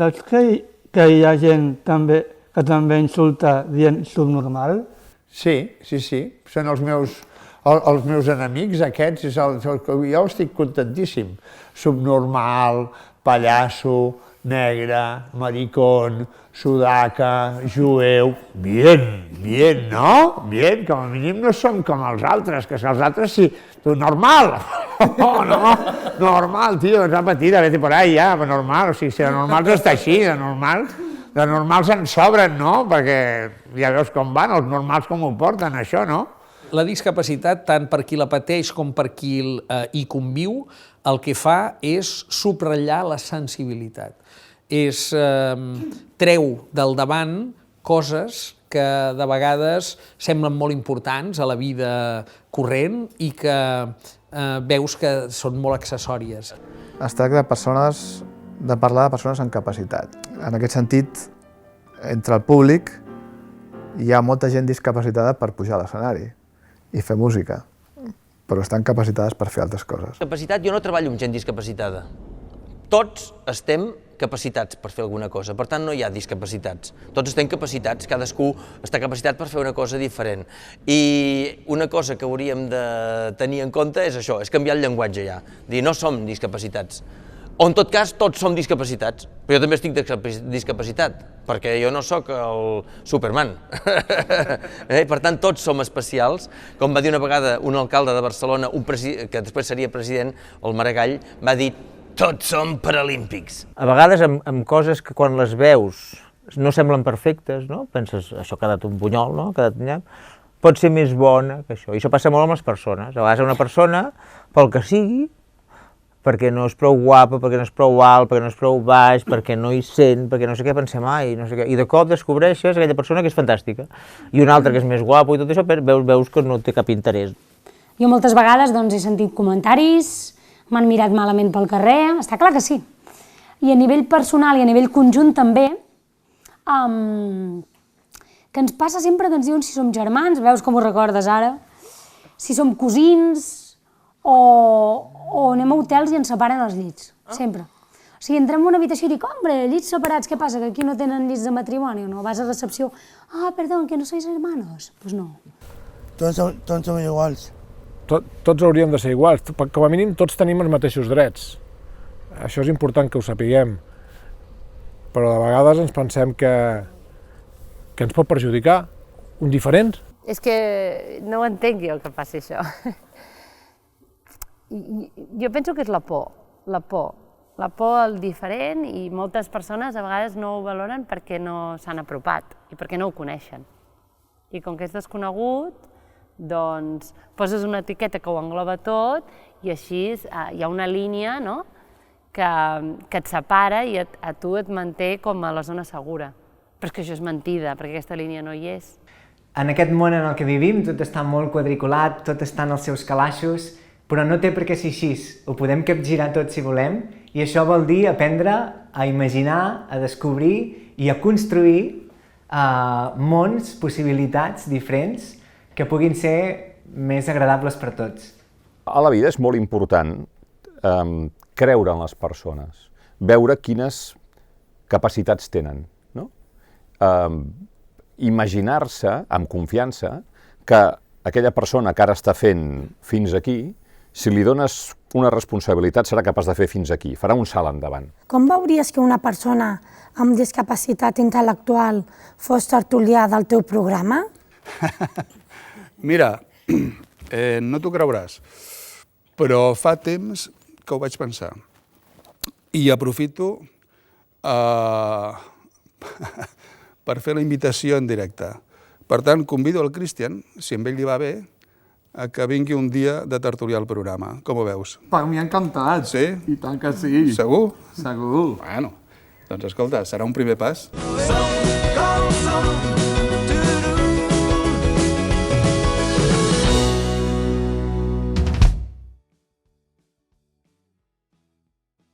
Saps que hi ha gent que també insulta dient subnormal? Sí. Són els meus enemics aquests. Jo estic contentíssim. Subnormal, pallasso, negre, maricón, sudaca, jueu... Bien, no? Bien, com a mínim no som com els altres, que els altres sí... Tu, normal! No, normal, tio, ens ha patit, vete por ahí ja, normal, o sigui, si de normals està així, de normals en sobren, no? Perquè ja veus com van, els normals com ho porten, això, no? La discapacitat, tant per qui la pateix com per qui hi conviu, el que fa és subratllar la sensibilitat. Treu del davant coses que de vegades semblen molt importants a la vida corrent i que veus que són molt accessòries. Es tracta de parlar de persones amb capacitat. En aquest sentit, entre el públic hi ha molta gent discapacitada per pujar a l'escenari i fer música, però estan capacitades per fer altres coses. Capacitat, jo no treballo amb gent discapacitada. Tots estem capacitats per fer alguna cosa, per tant no hi ha discapacitats. Tots estem capacitats, cadascú està capacitat per fer una cosa diferent. I una cosa que hauríem de tenir en compte és això, és canviar el llenguatge ja. Dir, no som discapacitats. O en tot cas, tots som discapacitats. Però jo també estic discapacitat, perquè jo no sóc el Superman. Per tant, tots som especials. Com va dir una vegada un alcalde de Barcelona, que després seria president, el Maragall, va dir tots som paralímpics. A vegades amb coses que quan les veus no semblen perfectes, no? Penses, això ha quedat un bunyol, no? Ha quedat nyap. Pot ser més bona que això. I això passa molt amb les persones. A vegades una persona, pel que sigui, perquè no és prou guapa, perquè no és prou alt, perquè no és prou baix, perquè no hi sent, perquè no sé què, pensem, no sé què. I de cop descobreixes aquella persona que és fantàstica. I una altra que és més guapo i tot això, veus que no té cap interès. Jo moltes vegades he sentit comentaris, m'han mirat malament pel carrer, està clar que sí. I a nivell personal i a nivell conjunt també, que ens passa sempre que ens diuen si som germans, veus com ho recordes ara, si som cosins, o anem a hotels i ens separen els llits, sempre. O sigui, entrem en una habitació i dic, hombre, llits separats, què passa, que aquí no tenen llits de matrimoni, no? Vas a recepció, perdó, que no sois hermanos? Pues no. Tots som iguals. Tots hauríem de ser iguals, com a mínim tots tenim els mateixos drets. Això és important que ho sapiguem, però de vegades ens pensem que ens pot perjudicar un diferent. És que no ho entenc jo que passi això. Jo penso que és la por al diferent, i moltes persones a vegades no ho valoren perquè no s'han apropat i perquè no ho coneixen. I com que és desconegut, doncs poses una etiqueta que ho engloba tot i així hi ha una línia que et separa i a tu et manté com a la zona segura. Però és que això és mentida, perquè aquesta línia no hi és. En aquest món en el que vivim tot està molt quadriculat, tot està en els seus calaixos, però no té per què ser així. Ho podem capgirar tot si volem, i això vol dir aprendre a imaginar, a descobrir i a construir mons, possibilitats diferents que puguin ser més agradables per tots. A la vida és molt important creure en les persones, veure quines capacitats tenen, no? Imaginar-se amb confiança que aquella persona que ara està fent fins aquí, si li dones una responsabilitat serà capaç de fer fins aquí, farà un salt endavant. Com veuries que una persona amb discapacitat intel·lectual fos tertulià del teu programa? Mira, no t'ho creuràs, però fa temps que ho vaig pensar i aprofito per fer la invitació en directe. Per tant, convido el Cristian, si a ell li va bé, a que vingui un dia de tertulià al programa. Com ho veus? Per mi encantat. Sí? I tant que sí. Segur? Segur. Bueno, doncs escolta, serà un primer pas.